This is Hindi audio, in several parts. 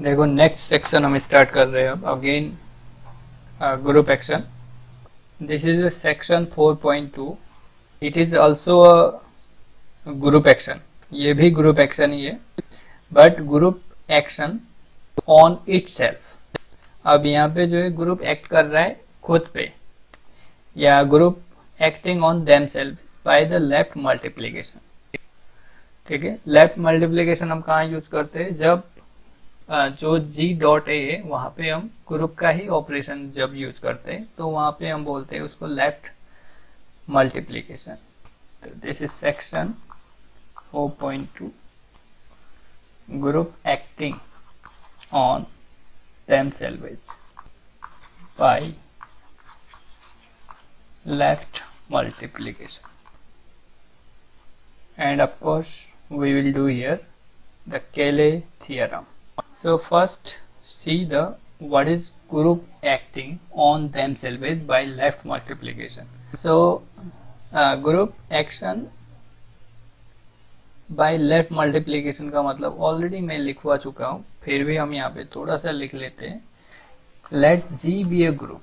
देखो नेक्स्ट सेक्शन हम स्टार्ट कर रहे हैं अब again group action. This is section 4.2. It is also group action. ये भी ग्रुप एक्शन ही है but group action on itself. अब यहाँ पे जो है ग्रुप एक्ट कर रहा है खुद पे या group acting on themselves by the left multiplication. ठीक है, लेफ्ट मल्टीप्लिकेशन हम कहाँ यूज करते हैं? जब जो जी डॉट ए है वहां पे हम ग्रुप का ही ऑपरेशन जब यूज करते हैं तो वहां पे हम बोलते हैं उसको लेफ्ट मल्टीप्लिकेशन. तो this is section 4.2 group acting on themselves by left multiplication. And of course we will do here the Cayley theorem. So first see the what is group acting on themselves by left multiplication. So group action by left multiplication का मतलब ऑलरेडी मैं लिखवा चुका हूं, फिर भी हम यहाँ पे थोड़ा सा लिख लेते हैं. Let G be a group,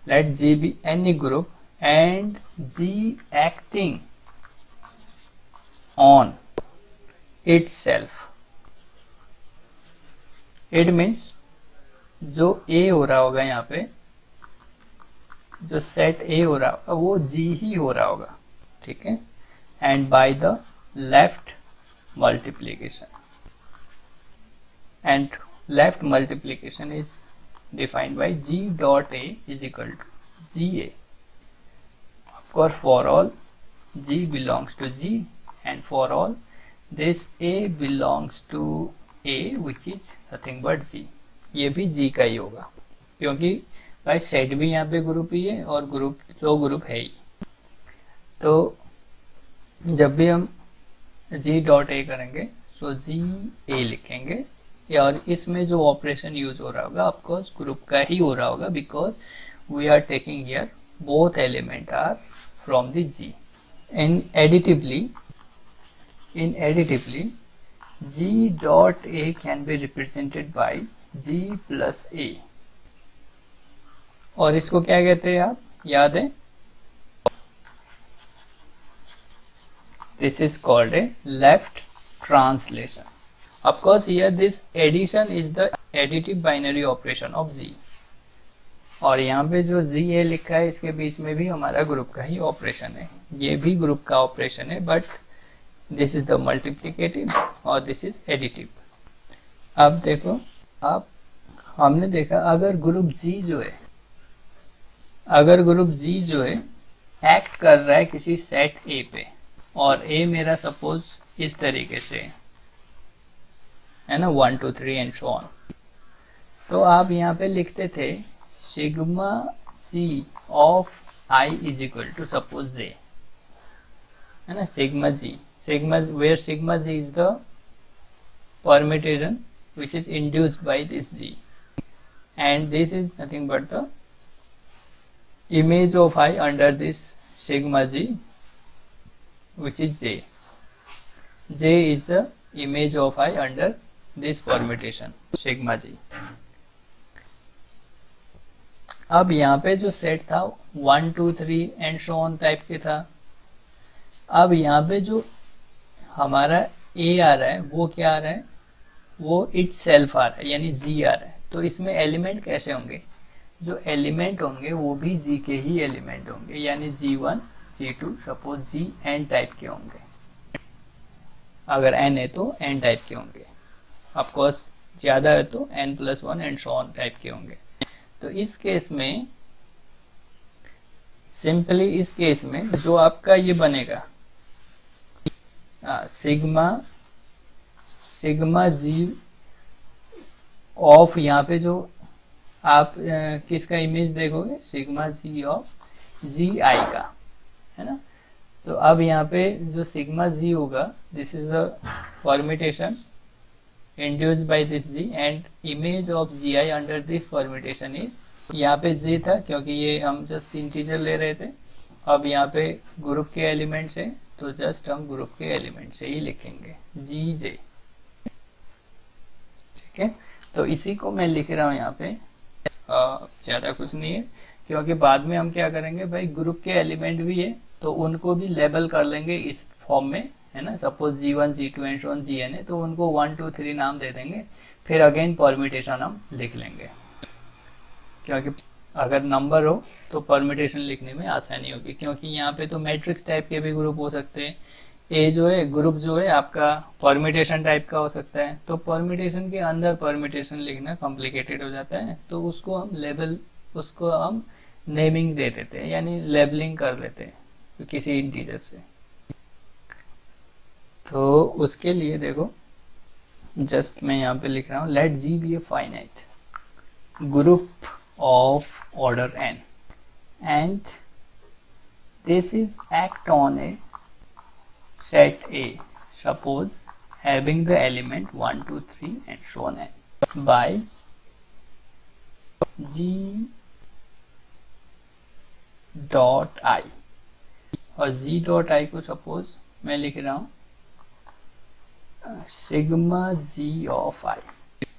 let G be any group and G acting on itself. It means जो ए हो रहा होगा यहाँ पे, जो सेट ए हो रहा होगा वो जी ही हो रहा होगा. ठीक है, and by the left multiplication. And left multiplication is defined by G dot A is equal to G A. Of course for all G belongs to G and for all this A belongs to A which is nothing but G. ये भी जी का ही होगा क्योंकि भाई सेट भी यहाँ पे ग्रुप ही है और ग्रुप तो ग्रुप है ही. तो जब भी हम जी डॉट ए करेंगे सो जी ए लिखेंगे और इसमें जो ऑपरेशन यूज हो रहा होगा ऑफकोर्स ग्रुप का ही हो रहा होगा because we are taking here both element are from the G. In additively G dot A can be represented by G plus A. और इसको क्या कहते हैं आप याद है? This is called a left translation. Of course here this addition is the additive binary operation of Z. और यहाँ पे जो Z A लिखा है इसके बीच में भी हमारा ग्रुप का ही ऑपरेशन है. ये भी ग्रुप का ऑपरेशन है but this is the multiplicative और दिस इज एडिटिव. अब देखो, अब हमने देखा अगर ग्रुप G जो है, अगर ग्रुप G जो है एक्ट कर रहा है किसी सेट A पे और ए मेरा सपोज इस तरीके से है ना 1 2 3 एंड सो ऑन. तो आप यहाँ पे लिखते थे sigma G of I is equal to suppose J, है ना, sigma G, sigma where sigma G is the permutation which is induced by this G and this is nothing but the image of I under this sigma G which is J. J is the image of I under this permutation sigma G. अब यहाँ पे जो सेट था 1 2 3 एंड सो ऑन टाइप के था. अब यहाँ पे जो हमारा A आ रहा है वो क्या आ रहा है? वो इट सेल्फ आ रहा है यानी G आ रहा है. तो इसमें एलिमेंट कैसे होंगे? जो एलिमेंट होंगे वो भी G के ही एलिमेंट होंगे यानी G1 G2 suppose G n type के होंगे. अगर n है तो n टाइप के होंगे. ऑफ कोर्स ज्यादा है तो n+1 and so on type के होंगे. तो इस केस में सिंपली इस केस में जो आपका ये बनेगा सिग्मा जी ऑफ, यहाँ पे जो आप किसका इमेज देखोगे? सिग्मा जी ऑफ जी आई का, है ना. तो अब यहाँ पे जो सिग्मा जी होगा this is the permutation induced by this G and image of G I under this permutation is, यहाँ पे जी था क्योंकि ये हम जस्ट इंटीजर ले रहे थे. अब यहाँ पे ग्रुप के एलिमेंट से तो जस्ट हम ग्रुप के एलिमेंट से ही लिखेंगे जी जे. ठीक है, तो इसी को मैं लिख रहा हूँ यहाँ पे, ज़्यादा कुछ नहीं है, क्योंकि बाद में हम क्या करेंगे भाई, ग्रुप के एलिमेंट भी है तो उनको भी लेबल कर लेंगे इस फॉर्म में, है ना। Suppose G1 G2 and so on Gn है तो उनको 1 2 3 नाम दे देंगे, फिर अगेन परम्यूटेशन हम लिख लेंगे, क्योंकि अगर नंबर हो तो परम्यूटेशन लिखने में आसानी होगी, क्योंकि यहाँ पे तो मैट्रिक्स टाइप के भी ग्रुप हो सकते हैं। ए जो है ग्रुप जो है आपका परम्यूटेशन टाइप का हो सकता है, तो परम्यूटेशन के अंदर परम्यूटेशन लिखना कॉम्प्लिकेटेड हो जाता है, तो उसको हम नेमिंग दे देते हैं, यानी लेबलिंग कर लेते हैं किसी इंटीजर से। तो उसके लिए देखो, जस्ट मैं यहाँ पे लिख रहा हूँ, let G be a finite group of order n and this is act on a set A, suppose having the element 1 2 3 and so on n by G dot I, और G dot I को सपोज मैं लिख रहा हूँ सिग्मा G ऑफ I,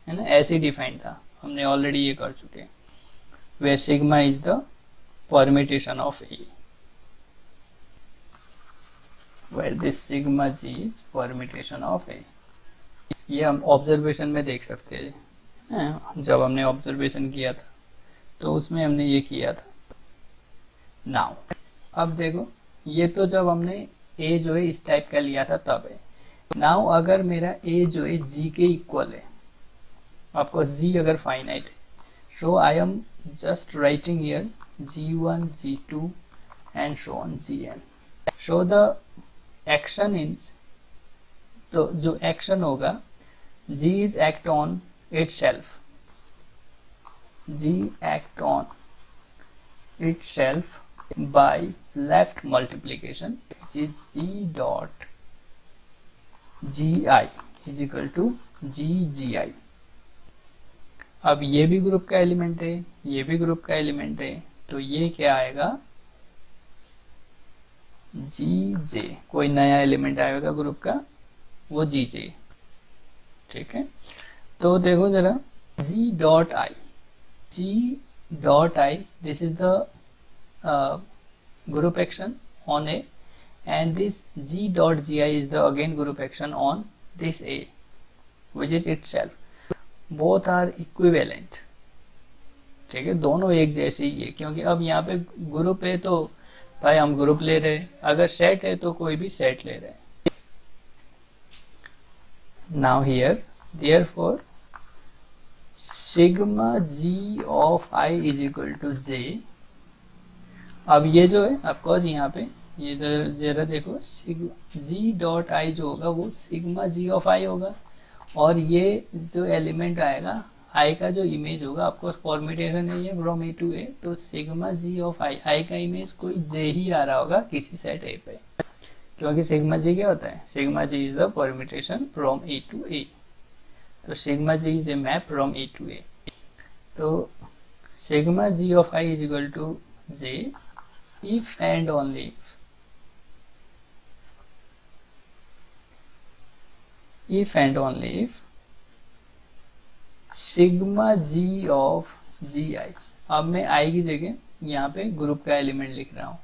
है ना, ऐसे डिफाइन था, हमने ऑलरेडी ये कर चुके हैं, where sigma is the permutation of A, where this sigma G is permutation of A। ये हम ऑब्जर्वेशन में देख सकते हैं, जब हमने ऑब्जर्वेशन किया था तो उसमें हमने ये किया था। नाउ अब देखो, ये तो जब हमने A जो है इस टाइप का लिया था तब है। नाउ अगर मेरा A जो है G के इक्वल है, आपको G अगर फाइनाइट है, so I am just writing here G1 G2 and so on Gn, so the action is, तो जो एक्शन होगा G is act on itself, G act on itself by left multiplication, which is G dot Gi is equal to Ggi। अब ये भी ग्रुप का एलिमेंट है, ये भी ग्रुप का एलिमेंट है, तो ये क्या आएगा, जी जे, कोई नया एलिमेंट आएगा ग्रुप का, वो जी जे, ठीक है। तो देखो जरा, G dot I, this is the group action on A, and this G dot G I is the again group action on this A, which is itself, both are equivalent, ठीक है, दोनों एक जैसे ही है, क्योंकि अब यहाँ पे ग्रुप है तो भाई हम ग्रुप ले रहे हैं, अगर सेट है तो कोई भी सेट ले रहे हैं। Now here therefore sigma G of I is equal to J. अब ये जो है ऑफकोर्स यहाँ पे ये जरा देखो, जी डॉट आई जो होगा वो सिग्मा जी ऑफ आई होगा, और ये जो एलिमेंट आएगा आई का जो इमेज होगा, आपको परम्यूटेशन है ये फ्रॉम ए टू ए, तो सिग्मा जी ऑफ आई का इमेज कोई जे ही आ रहा होगा किसी सेट ए पे, क्योंकि सिग्मा जी क्या होता है, sigma G is the permutation from A to A, तो sigma G is a map from A to A, तो sigma G of I is equal to J if and only if and only if sigma g of gi, अब मैं i की जगह यहाँ पे ग्रुप का एलिमेंट लिख रहा हूँ,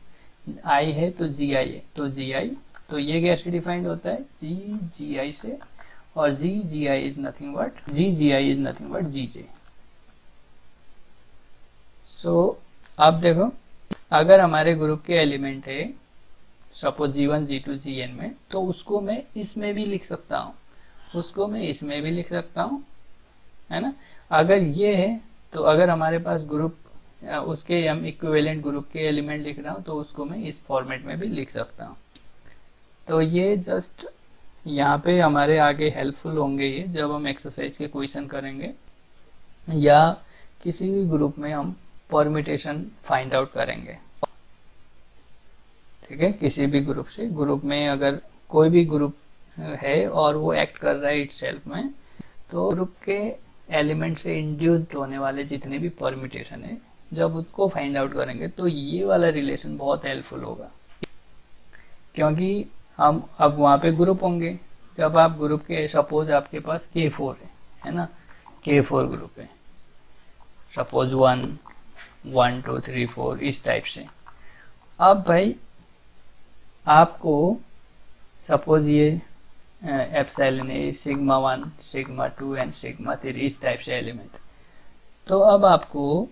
i है तो gi है, तो gi, तो ये कैसे डिफाइंड होता है, g gi से, और g gi is nothing but gj। सो अब देखो, अगर हमारे ग्रुप के एलिमेंट है सपोज G1 G2 Gn में, तो उसको मैं इसमें भी लिख सकता हूँ, उसको मैं इसमें भी लिख सकता हूँ, है ना। अगर ये है तो अगर हमारे पास ग्रुप, उसके हम इक्विवेलेंट ग्रुप के एलिमेंट लिख रहा हूँ तो उसको मैं इस फॉर्मेट में भी लिख सकता हूँ। तो ये जस्ट यहाँ पे हमारे आगे हेल्पफुल होंगे ये, जब हम एक्सरसाइज के क्वेश्चन करेंगे या किसी भी ग्रुप में हम परम्यूटेशन फाइंड आउट करेंगे, ठीक है। किसी भी ग्रुप से, ग्रुप में अगर कोई भी ग्रुप है और वो एक्ट कर रहा है इटसेल्फ में, तो ग्रुप के एलिमेंट से इंड्यूस्ड होने वाले जितने भी परम्यूटेशन है, जब उसको फाइंड आउट करेंगे तो ये वाला रिलेशन बहुत हेल्पफुल होगा, क्योंकि हम अब वहाँ पे ग्रुप होंगे, जब आप ग्रुप के, सपोज आपके पास K4 है ना, K4 ग्रुप है, सपोज 1 1 2 3 4 इस टाइप से। अब भाई आपको सपोज ये epsilon A, sigma 1 sigma 2 and sigma 3 इस टाइप से एलिमेंट। तो अब आपको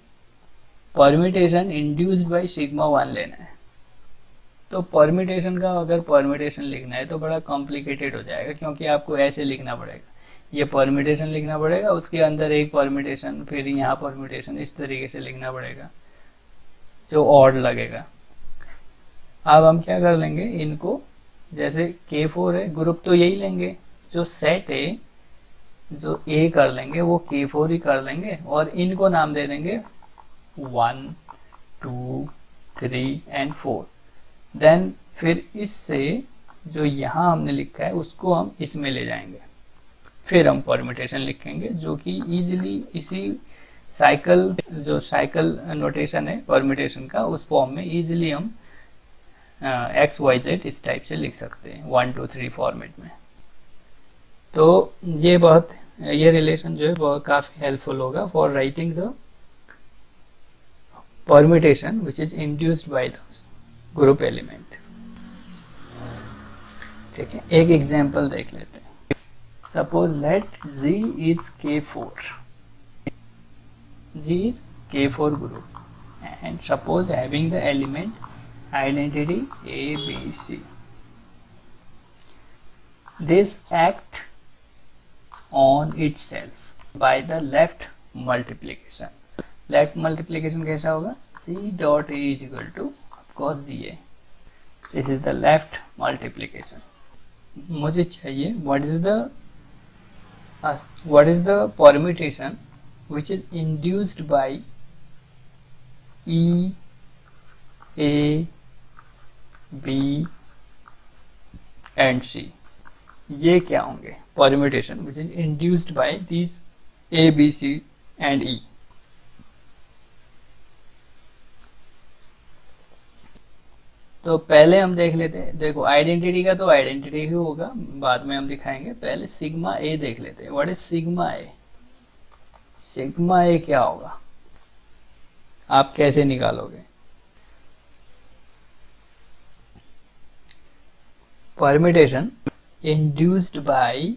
परम्यूटेशन इंड्यूस्ड बाय सिग्मा 1 लेना है। तो परम्यूटेशन का अगर परम्यूटेशन लिखना है तो बड़ा कॉम्प्लिकेटेड हो जाएगा, क्योंकि आपको ऐसे लिखना पड़ेगा, ये परम्यूटेशन लिखना पड़ेगा, उसके अंदर एक परम्यूटेशन, फिर यहाँ परम्यूटेशन, इस तरीके से लिखना पड़ेगा जो ऑड लगेगा। अब हम क्या कर लेंगे, इनको जैसे K4 है ग्रुप तो यही लेंगे, जो सेट है जो A कर लेंगे वो K4 ही कर लेंगे, और इनको नाम दे देंगे 1 2 3 एंड 4। देन फिर इससे जो यहाँ हमने लिखा है उसको हम इसमें ले जाएंगे, फिर हम परम्यूटेशन लिखेंगे, जो कि इजीली इसी साइकिल, जो साइकिल नोटेशन है परम्यूटेशन का, उस फॉर्म में इजीली हम XYZ इस टाइप से लिख सकते हैं 1 2 3 फॉर्मेट में। तो ये रिलेशन जो है बहुत काफ़ी हेल्पफुल होगा for writing the permutation which is induced by the group element. ठीक है, एक एग्जांपल देख लेते हैं। Suppose let G is K4, G is K4 group, and suppose having the element identity A, B, C. This act on itself by the left multiplication. Left multiplication कैसा होगा, C dot A is equal to of course GA. This is the left multiplication. मुझे चाहिए what is the permutation which is induced by E, A, B and C. ये क्या होंगे, permutation which is induced by these A, B, C and E. तो पहले हम देख लेते हैं, देखो आइडेंटिटी का तो आइडेंटिटी ही होगा, बाद में हम दिखाएंगे, पहले सिग्मा ए देख लेते हैं। What is sigma A? Sigma A क्या होगा, आप कैसे निकालोगे? Permutation induced by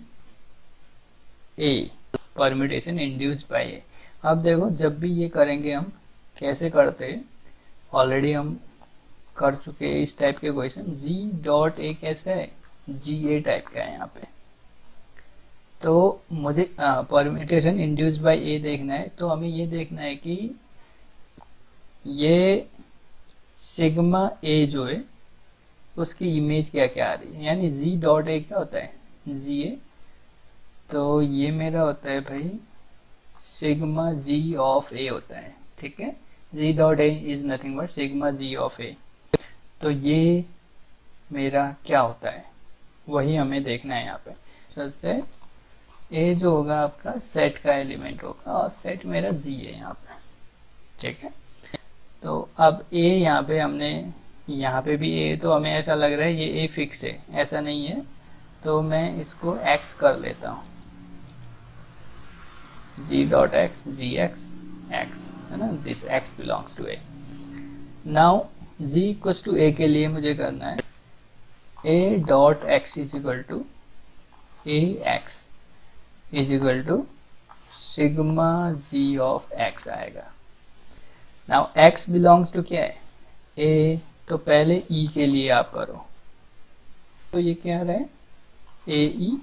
A, permutation induced by A. अब देखो जब भी ये करेंगे हम कैसे करते हैं, ऑलरेडी हम कर चुके हैं इस टाइप के क्वेश्चन। G डॉट ए कैसा है, GA टाइप का है यहाँ पे। तो मुझे परम्यूटेशन इंड्यूस्ड बाय ए देखना है, तो हमें ये देखना है कि ये सिग्मा ए जो है उसकी इमेज क्या क्या आ रही है, यानी G डॉट ए क्या होता है, GA। तो ये मेरा होता है भाई सिग्मा G ऑफ ए होता है, ठीक है। G dot A is nothing but sigma G of A. तो ये मेरा क्या होता है वही हमें देखना है यहाँ पे। सोचते हैं ए जो होगा आपका सेट का एलिमेंट होगा, और सेट मेरा G है यहाँ पे, ठीक है। तो अब ए यहाँ पे हमने, यहाँ पे भी ए, तो हमें ऐसा लग रहा है ये ए फिक्स है, ऐसा नहीं है, तो मैं इसको x कर लेता हूँ, G dot X, G X X है ना, this x belongs to A. Now G equals to A के लिए मुझे करना है a dot X is equal to A X is equal to sigma G of x आएगा। नाउ x बिलोंग्स टू क्या है, a, तो पहले e के लिए आप करो, तो ये क्या रहा है ए ई,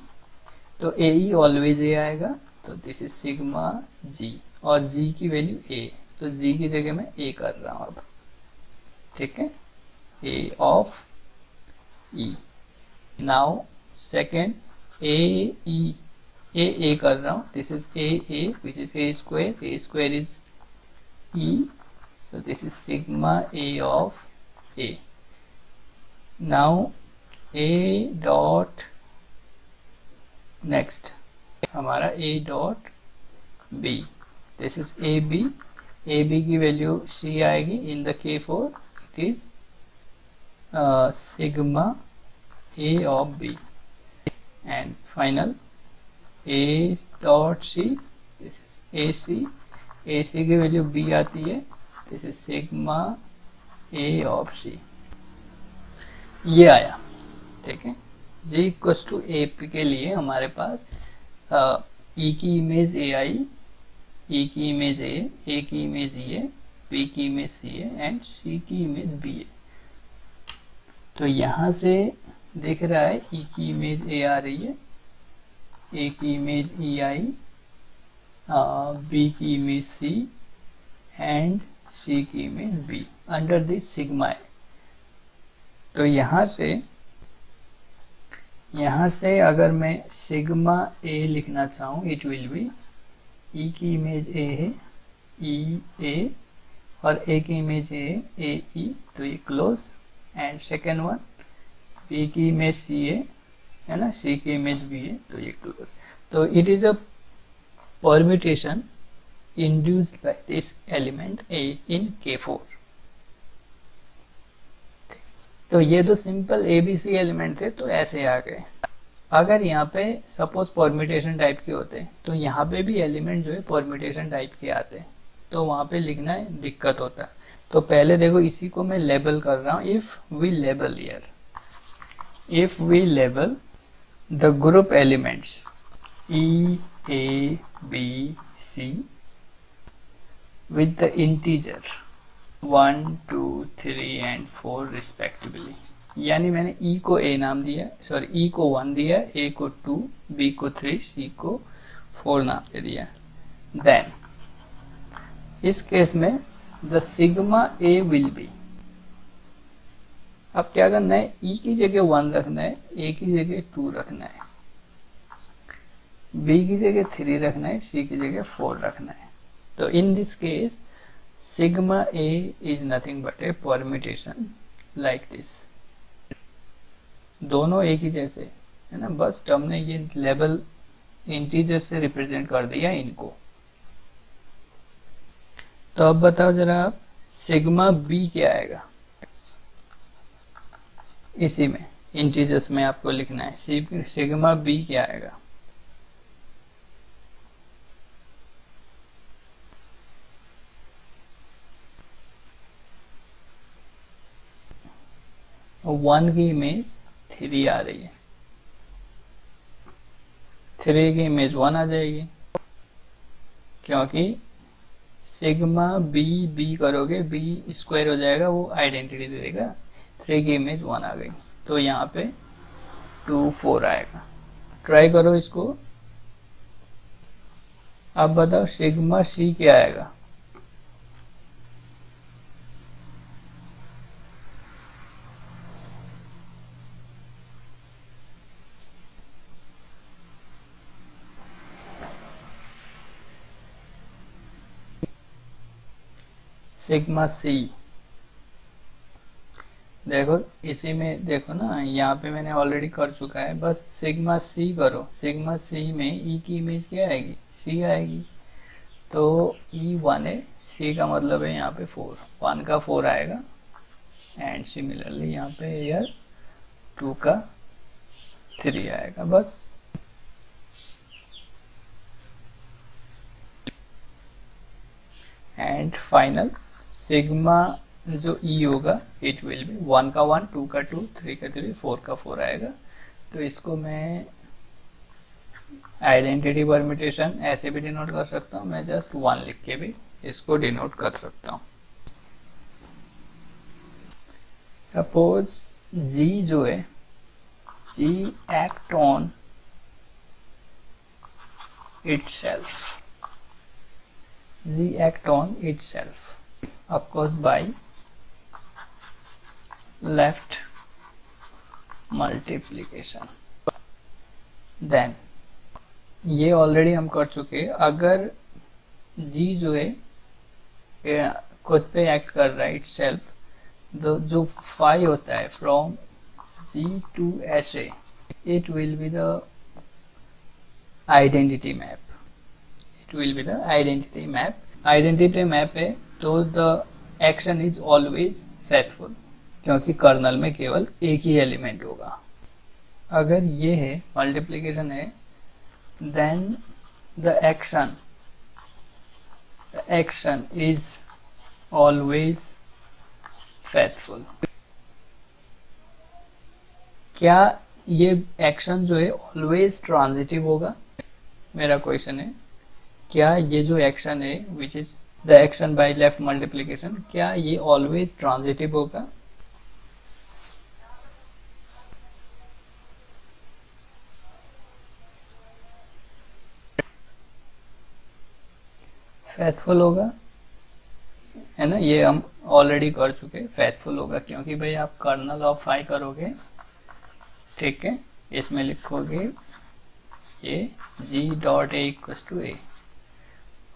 तो ए ई ऑलवेज ए आएगा, तो दिस इज सिग्मा G, और G की वैल्यू a, तो G की जगह मैं a कर रहा हूँ अब, ठीक है, a of e। Now second A कर रहा हूँ, this is A which is A square is e, so this is sigma a of a. Now a dot next हमारा a dot b, this is ab, ab की वैल्यू c आएगी, in the K4 it is sigma a of b, and final a dot c this is A C, A C की वैल्यू बी आती है, this is sigma A of C, ये आया। ठीक है, G equals to A P के लिए हमारे पास ई की इमेज ए आई, ई की इमेज ए की इमेज ई है, पी की इमेज सी है एंड सी की इमेज बी है। तो यहाँ से दिख रहा है ई की इमेज ए आ रही है, ए की इमेज ई आई, बी की इमेज सी एंड सी की image B under this sigma A. तो यहाँ से अगर मैं सिग्मा ए लिखना चाहूँ, इट विल बी ई की इमेज ए है, ई ए, और ए की इमेज ए ई, तो ये close, and second one B की इमेज सी है ना, सी की इमेज बी है, तो ये क्लोज। तो it is a permutation induced by this element A in K4। तो ये तो सिंपल ABC एलिमेंट थे, तो ऐसे आ गए। अगर यहाँ पे सपोज परम्यूटेशन टाइप के होते तो यहाँ पे भी एलिमेंट जो है परम्यूटेशन टाइप के आते, तो वहाँ पे लिखना दिक्कत होता। तो पहले देखो इसी को मैं लेबल कर रहा हूँ। If we label here, if we label the group elements E, A, B, C with the integer 1, 2, 3 and 4 respectively, यानी मैंने E को A नाम दिया, सॉरी E को 1 दिया, A को 2, B को 3, C को 4 नाम दे दिया। देन इस केस में the sigma A will be, अब क्या करना है, E की जगह 1 रखना है, A की जगह 2 रखना है, B की जगह 3 रखना है, C की जगह 4 रखना है। तो in this case sigma A is nothing but A permutation like this, दोनों एक ही जैसे है ना, बस हमने ये लेबल इंटीजर से रिप्रेजेंट कर दिया इनको। तो अब बताओ जरा आप, सिग्मा B क्या आएगा, इसी में इंटीजर्स में आपको लिखना है, सिग्मा B क्या आएगा। और 1 की इमेज 3 आ रही है, 3 की इमेज 1 आ जाएगी, क्योंकि सिग्मा बी बी करोगे बी स्क्वायर हो जाएगा, वो आइडेंटिटी दे देगा। 3 की इमेज 1 आ गई, तो यहाँ पे 2, 4 आएगा। ट्राई करो इसको। अब बताओ सिग्मा सी क्या आएगा। सिग्मा सी, देखो इसी में देखो ना, यहाँ पे मैंने ऑलरेडी कर चुका है, बस सिग्मा सी करो। सिग्मा सी में ई की इमेज क्या आएगी, सी आएगी, तो ई 1 है, सी का मतलब है यहाँ पे 4, 1 का 4 आएगा, एंड सिमिलरली यहाँ पे यार 2 का 3 आएगा, बस। एंड फाइनल सिग्मा जो ई होगा इट विल बी 1 का 1, 2 का 2, 3 का 3, 4 का 4 आएगा। तो इसको मैं आइडेंटिटी परम्यूटेशन ऐसे भी डिनोट कर सकता हूँ, मैं जस्ट 1 लिख के भी इसको डिनोट कर सकता हूँ। सपोज G जो है, G act on itself, G act on itself, of course by left multiplication। then ये ऑलरेडी हम कर चुके हैं। अगर G जो है खुद पे एक्ट कर रहा है itself, तो जो फाई होता है from G to SA, it will be the identity map, it will be the identity map। identity map है तो the action is always faithful, क्योंकि कर्नल में केवल एक ही एलिमेंट होगा। अगर ये है मल्टीप्लिकेशन है, then the action action is always faithful. क्या ये एक्शन जो है ऑलवेज ट्रांजिटिव होगा? मेरा क्वेश्चन है, क्या ये जो एक्शन है which is the action by left multiplication, क्या ये ऑलवेज ट्रांजिटिव होगा? फेथफुल होगा, है ना, ये हम ऑलरेडी कर चुके। फेथफुल होगा क्योंकि भाई आप कर्नल ऑफ फाई करोगे, ठीक है, इसमें लिखोगे ये g dot A equals to A,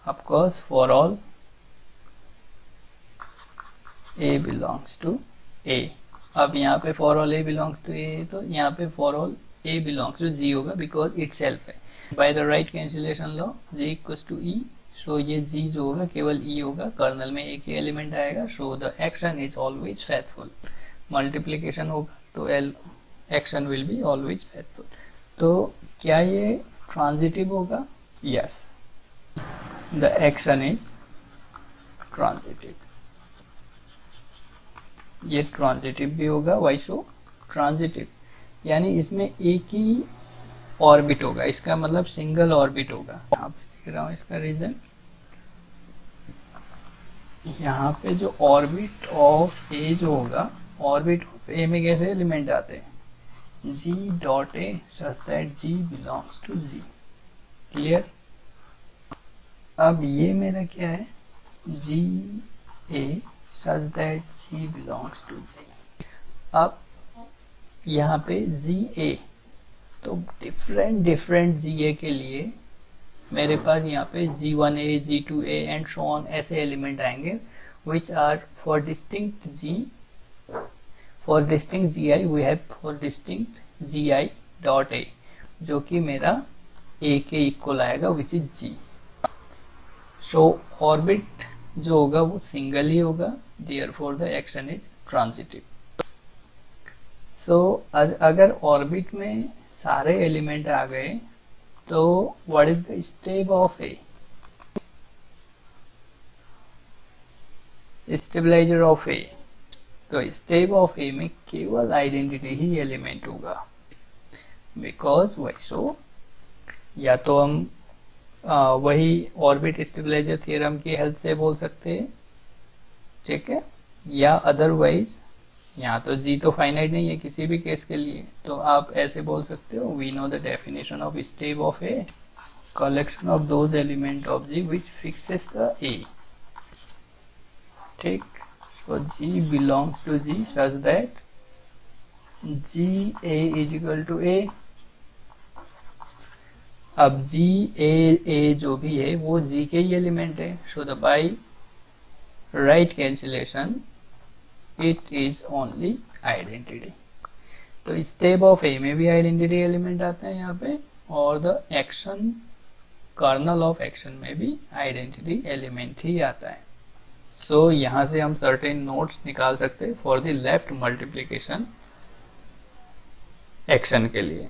of course for all a belongs to a। अब यहाँ पे for all a belongs to a, तो यहाँ पे for all a belongs to g होगा बिकॉज इट सेल्फ है। By the right cancellation law g equals to e, so ये g जो होगा केवल e होगा, कर्नल में एक ही एलिमेंट आएगा, so the action is always faithful. Multiplication होगा तो action will be always faithful. तो क्या ये ट्रांजिटिव होगा? Yes, the action is transitive. ये ट्रांजिटिव भी होगा, वाई सो ट्रांजिटिव, यानी इसमें एक ही ऑर्बिट होगा, इसका मतलब सिंगल ऑर्बिट होगा। यहाँ पे दिख रहा हूँ इसका रीजन, यहाँ पे जो ऑर्बिट ऑफ ए जो होगा, ऑर्बिट ऑफ ए में कैसे एलिमेंट आते हैं? g dot a such that g belongs to g। Clear? अब ये मेरा क्या है? g a such that g belongs to g। अब यहाँ पे g a, तो डिफरेंट g a के लिए मेरे पास यहाँ पे g1a, g2a and so on ऐसे एलिमेंट आएंगे which are for distinct g। For distinct gi we have for distinct gi dot a, जो कि मेरा a के इक्वल आएगा which is g। So orbit जो होगा वो सिंगल ही होगा, therefore the action is transitive। So अगर ऑर्बिट में सारे एलिमेंट आ गए तो what is the step of a? Stabiliser of a, तो स्टेप ऑफ ए में केवल आइडेंटिटी ही एलिमेंट होगा, बिकॉज वैसो या तो हम वही ऑर्बिट स्टेबलाइजर थ्योरम की हेल्प से बोल सकते हैं, ठीक है, या अदरवाइज यहाँ तो g तो फाइनाइट नहीं है किसी भी केस के लिए, तो आप ऐसे बोल सकते हो, we know the definition of step of A, collection of those element of g which fixes the a। ठीक, so g belongs to g such that g a is equal to a। अब g a जो भी है वो g के ही एलिमेंट है, so the by right cancellation it is only identity। तो स्टेप ऑफ a में भी आइडेंटिटी एलिमेंट आता है यहाँ पे, और the action kernel of action में भी आइडेंटिटी एलिमेंट ही आता है। सो यहाँ से हम सर्टेन नोट्स निकाल सकते हैं for the left multiplication action के लिए।